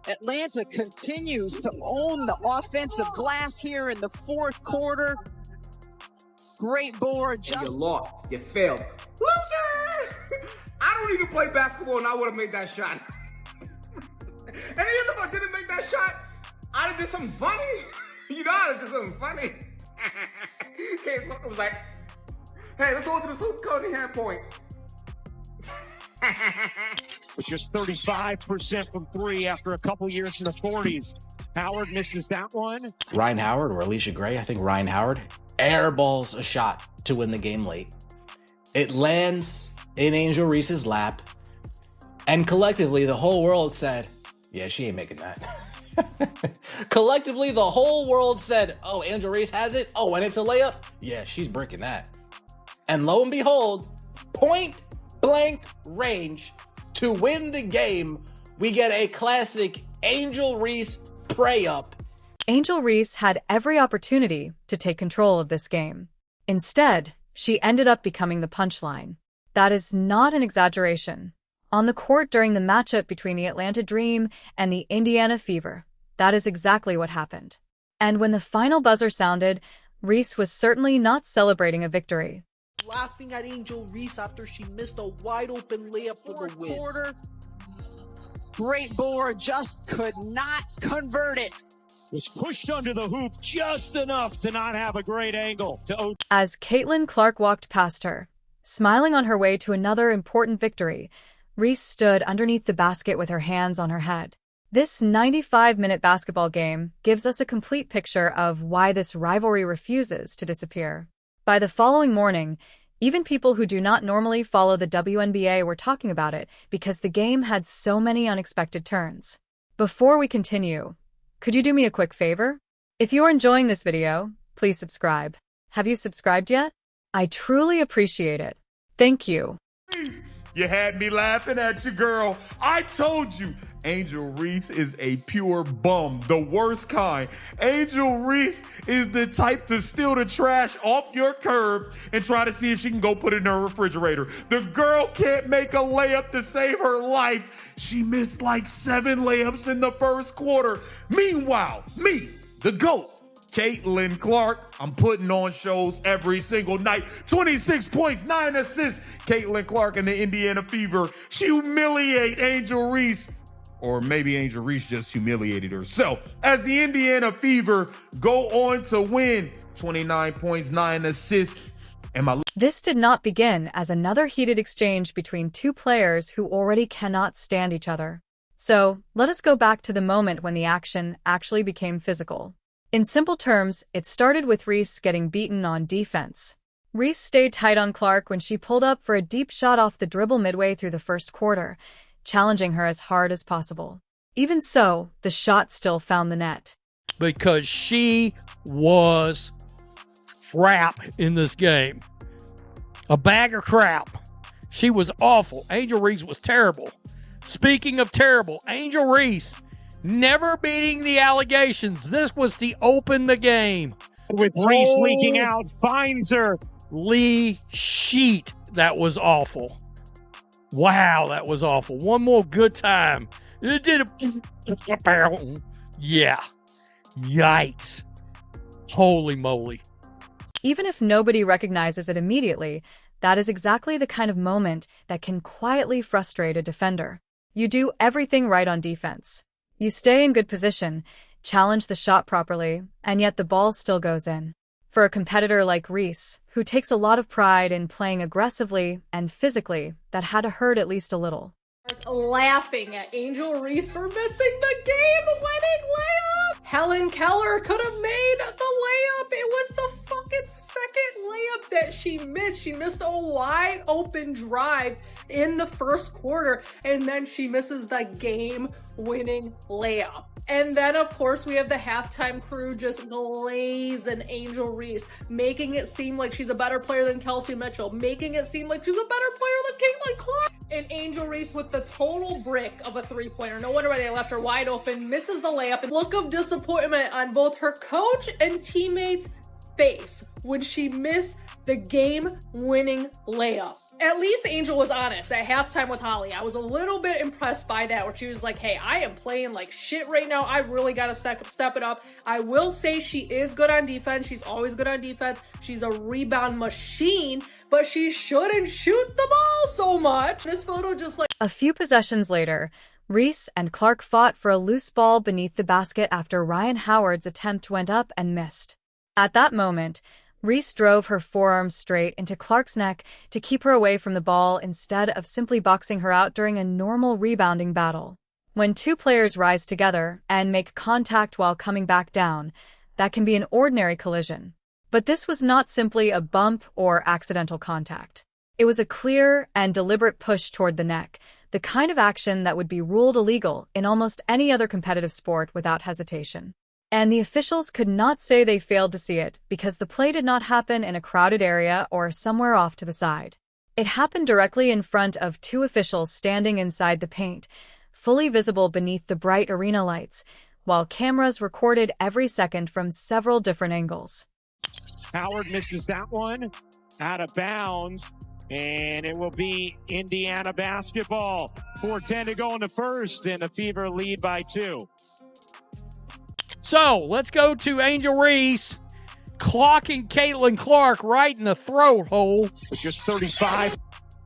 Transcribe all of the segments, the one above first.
Atlanta continues to own the offensive glass here in the fourth quarter. Great board. You lost. You failed. Loser! I don't even play basketball and I would have made that shot. And even if I didn't make that shot, I'd have did something funny. You know, I'd have did something funny. It was like, hey, let's hold to the Super Cody hand point. With just 35% from three after a couple years in the 40s. Howard misses that one. Ryan Howard or Alicia Gray, I think Ryan Howard, airballs a shot to win the game late. It lands in Angel Reese's lap, and collectively the whole world said, yeah, she ain't making that. Collectively, the whole world said, oh, Angel Reese has it? Oh, and it's a layup? Yeah, she's breaking that. And lo and behold, point blank range to win the game, we get a classic Angel Reese pray up. Angel Reese had every opportunity to take control of this game. Instead, she ended up becoming the punchline. That is not an exaggeration. On the court during the matchup between the Atlanta Dream and the Indiana Fever, that is exactly what happened. And when the final buzzer sounded, Reese was certainly not celebrating a victory. Laughing at Angel Reese after she missed a wide-open layup for the win. Quarter. Great board, just could not convert it. Was pushed under the hoop just enough to not have a great angle. As Caitlin Clark walked past her, smiling on her way to another important victory, Reese stood underneath the basket with her hands on her head. This 95-minute basketball game gives us a complete picture of why this rivalry refuses to disappear. By the following morning, even people who do not normally follow the WNBA were talking about it because the game had so many unexpected turns. Before we continue, could you do me a quick favor? If you are enjoying this video, please subscribe. Have you subscribed yet? I truly appreciate it. Thank you. You had me laughing at you, girl. I told you, Angel Reese is a pure bum, the worst kind. Angel Reese is the type to steal the trash off your curb and try to see if she can go put it in her refrigerator. The girl can't make a layup to save her life. She missed like 7 layups in the first quarter. Meanwhile, me, the GOAT, Caitlin Clark, I'm putting on shows every single night. 26 points, 9 assists. Caitlin Clark and the Indiana Fever humiliate Angel Reese. Or maybe Angel Reese just humiliated herself. As the Indiana Fever go on to win 29 points, 9 assists. This did not begin as another heated exchange between two players who already cannot stand each other. So, let us go back to the moment when the action actually became physical. In simple terms, it started with Reese getting beaten on defense. Reese stayed tight on Clark when she pulled up for a deep shot off the dribble midway through the first quarter, challenging her as hard as possible. Even so, the shot still found the net. Because she was crap in this game. A bag of crap. She was awful. Angel Reese was terrible. Speaking of terrible, Angel Reese never beating the allegations. This was to open the game. With Reese leaking out, finds her. Lee Sheet. That was awful. Wow, that was awful. One more good time. It did a... Yeah. Yikes. Holy moly. Even if nobody recognizes it immediately, that is exactly the kind of moment that can quietly frustrate a defender. You do everything right on defense. You stay in good position, challenge the shot properly, and yet the ball still goes in. For a competitor like Reese, who takes a lot of pride in playing aggressively and physically, that had to hurt at least a little. Laughing at Angel Reese for missing the game-winning layup! Helen Keller could have made the layup! It was the fucking second layup that she missed. She missed a wide open drive in the first quarter, and then she misses the game-winning layup. And then, of course, we have the halftime crew just glazing Angel Reese, making it seem like she's a better player than Kelsey Mitchell, making it seem like she's a better player than Caitlin Clark. And Angel Reese with the total brick of a three-pointer. No wonder why they left her wide open, misses the layup. Look of disappointment on both her coach and teammates' face when she missed the game-winning layup. At least Angel was honest at halftime with Holly. I was a little bit impressed by that, where she was like, hey, I am playing like shit right now. I really got to step it up. I will say she is good on defense. She's always good on defense. She's a rebound machine, but she shouldn't shoot the ball so much. This photo just like... A few possessions later, Reese and Clark fought for a loose ball beneath the basket after Ryan Howard's attempt went up and missed. At that moment, Reese drove her forearm straight into Clark's neck to keep her away from the ball instead of simply boxing her out during a normal rebounding battle. When two players rise together and make contact while coming back down, that can be an ordinary collision. But this was not simply a bump or accidental contact. It was a clear and deliberate push toward the neck, the kind of action that would be ruled illegal in almost any other competitive sport without hesitation. And the officials could not say they failed to see it because the play did not happen in a crowded area or somewhere off to the side. It happened directly in front of two officials standing inside the paint, fully visible beneath the bright arena lights, while cameras recorded every second from several different angles. Howard misses that one, out of bounds, and it will be Indiana basketball. 4:10 to go in the first, and the Fever lead by 2. So, let's go to Angel Reese clocking Caitlin Clark right in the throat hole. Just 35.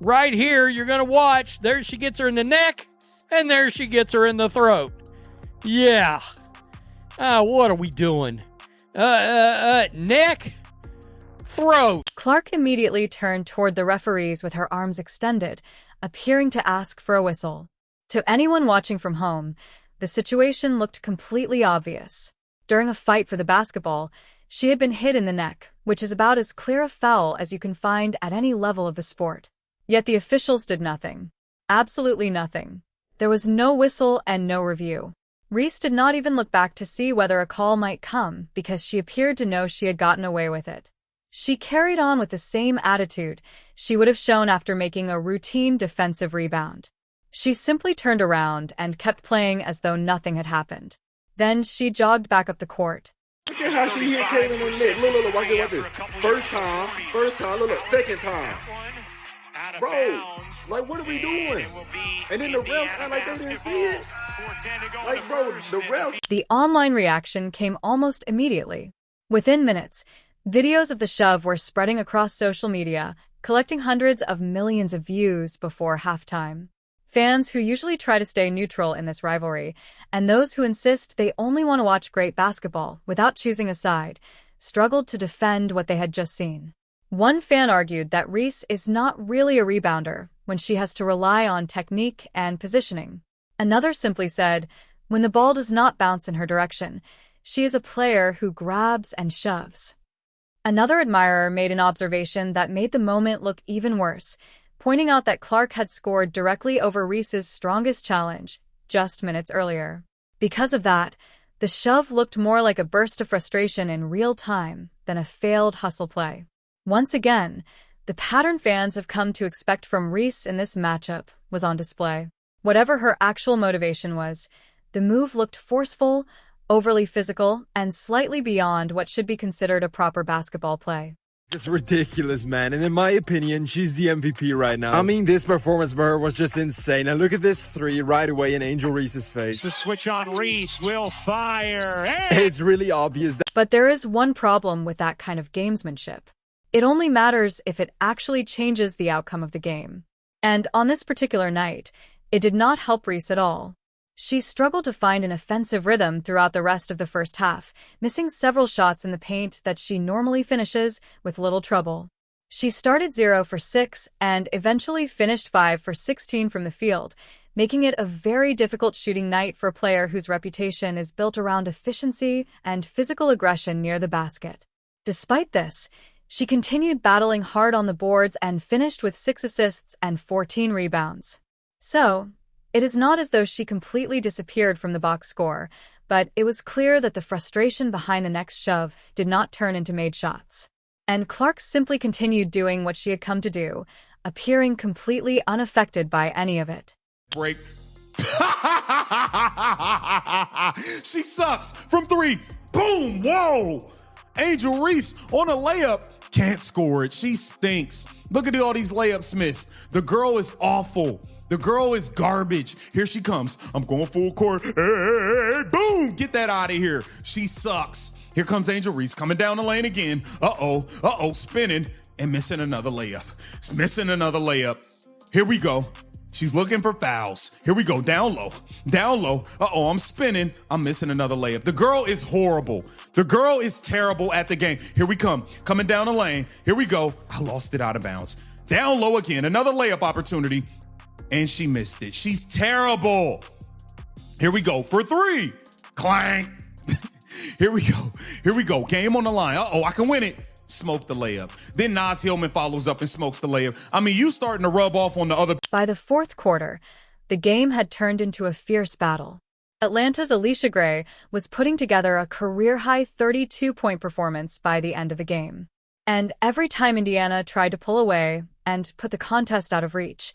Right here, you're going to watch. There she gets her in the neck, and there she gets her in the throat. Yeah. What are we doing? Neck, throat. Clark immediately turned toward the referees with her arms extended, appearing to ask for a whistle. To anyone watching from home, the situation looked completely obvious. During a fight for the basketball, she had been hit in the neck, which is about as clear a foul as you can find at any level of the sport. Yet the officials did nothing. Absolutely nothing. There was no whistle and no review. Reese did not even look back to see whether a call might come because she appeared to know she had gotten away with it. She carried on with the same attitude she would have shown after making a routine defensive rebound. She simply turned around and kept playing as though nothing had happened. Then she jogged back up the court. Look at how she hit Caitlin in the neck. Look, watch it. First time, look, second time. Bro, like, what are we doing? And then the refs act like they didn't see it. Like, bro, the refs. The online reaction came almost immediately. Within minutes, videos of the shove were spreading across social media, collecting hundreds of millions of views before halftime. Fans who usually try to stay neutral in this rivalry, and those who insist they only want to watch great basketball without choosing a side, struggled to defend what they had just seen. One fan argued that Reese is not really a rebounder when she has to rely on technique and positioning. Another simply said, when the ball does not bounce in her direction, she is a player who grabs and shoves. Another admirer made an observation that made the moment look even worse, pointing out that Clark had scored directly over Reese's strongest challenge just minutes earlier. Because of that, the shove looked more like a burst of frustration in real time than a failed hustle play. Once again, the pattern fans have come to expect from Reese in this matchup was on display. Whatever her actual motivation was, the move looked forceful, overly physical, and slightly beyond what should be considered a proper basketball play. It's ridiculous, man, and in my opinion, she's the MVP right now. I mean, this performance by her was just insane, and look at this three right away in Angel Reese's face. The switch on Reese will fire. Hey! It's really obvious that... But there is one problem with that kind of gamesmanship. It only matters if it actually changes the outcome of the game. And on this particular night, it did not help Reese at all. She struggled to find an offensive rhythm throughout the rest of the first half, missing several shots in the paint that she normally finishes with little trouble. She started 0 for 6 and eventually finished 5 for 16 from the field, making it a very difficult shooting night for a player whose reputation is built around efficiency and physical aggression near the basket. Despite this, she continued battling hard on the boards and finished with 6 assists and 14 rebounds. So, it is not as though she completely disappeared from the box score, but it was clear that the frustration behind the next shove did not turn into made shots. And Clark simply continued doing what she had come to do, appearing completely unaffected by any of it. Break. She sucks from 3. Boom. Whoa. Angel Reese on a layup Can't score it. She stinks. Look at all these layups missed. The girl is awful. The girl is garbage. Here she comes. I'm going full court. Hey, boom. Get that out of here. She sucks. Here comes Angel Reese coming down the lane again. Uh-oh, spinning and missing another layup. It's missing another layup. Here we go. She's looking for fouls. Here we go, down low. Uh-oh, I'm spinning. I'm missing another layup. The girl is horrible. The girl is terrible at the game. Here we come, coming down the lane. Here we go. I lost it out of bounds. Down low again, another layup opportunity, and she missed it. She's terrible. Here we go for three. Clang. Here we go. Game on the line. Uh-oh, I can win it. Smoke the layup. Then Naz Hillman follows up and smokes the layup. I mean, you starting to rub off on the other. By the fourth quarter, the game had turned into a fierce battle. Atlanta's Alicia Gray was putting together a career-high 32-point performance by the end of the game. And every time Indiana tried to pull away and put the contest out of reach,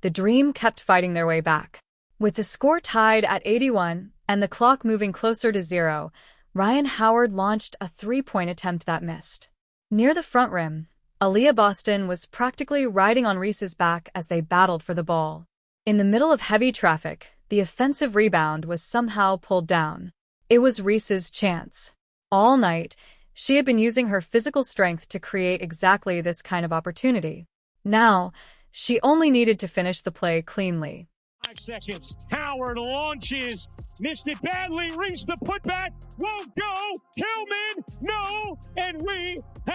the Dream kept fighting their way back. With the score tied at 81 and the clock moving closer to 0, Ryan Howard launched a three-point attempt that missed. Near the front rim, Aaliyah Boston was practically riding on Reese's back as they battled for the ball. In the middle of heavy traffic, the offensive rebound was somehow pulled down. It was Reese's chance. All night, she had been using her physical strength to create exactly this kind of opportunity. Now, she only needed to finish the play cleanly. 5 seconds. Howard launches. Missed it badly. Reese the putback. Won't go. Hillman. No. And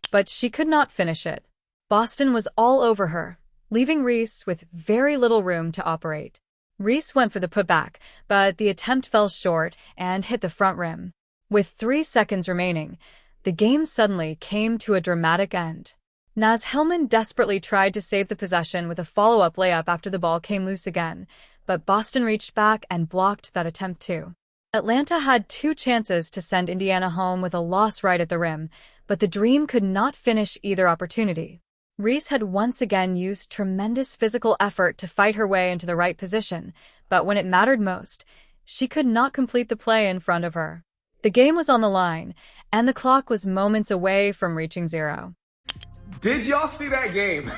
But she could not finish it. Boston was all over her, leaving Reese with very little room to operate. Reese went for the putback, but the attempt fell short and hit the front rim. With 3 seconds remaining, the game suddenly came to a dramatic end. Naz Hillman desperately tried to save the possession with a follow-up layup after the ball came loose again, but Boston reached back and blocked that attempt too. Atlanta had 2 chances to send Indiana home with a loss right at the rim, but the Dream could not finish either opportunity. Reese had once again used tremendous physical effort to fight her way into the right position, but when it mattered most, she could not complete the play in front of her. The game was on the line, and the clock was moments away from reaching 0. Did y'all see that game?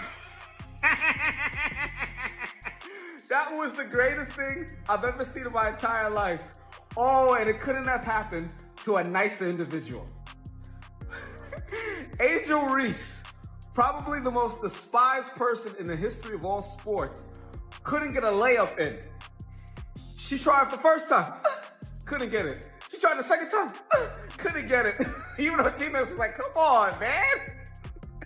That was the greatest thing I've ever seen in my entire life. Oh, and it couldn't have happened to a nicer individual. Angel Reese, probably the most despised person in the history of all sports, couldn't get a layup in. She tried the first time, couldn't get it. She tried the second time, couldn't get it. Even her teammates was like, come on, man.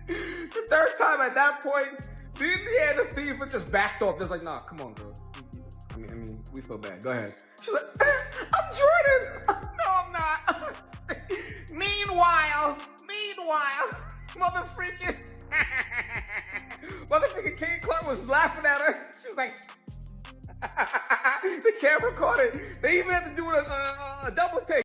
The third time at that point, the Indiana Fever just backed off. They're like, nah, come on, girl. I mean, we feel bad. Go ahead. She's like, I'm Jordan. No, I'm not. Meanwhile, mother freaking Kate Clark was laughing at her. She was like, the camera caught it. They even had to do a double take.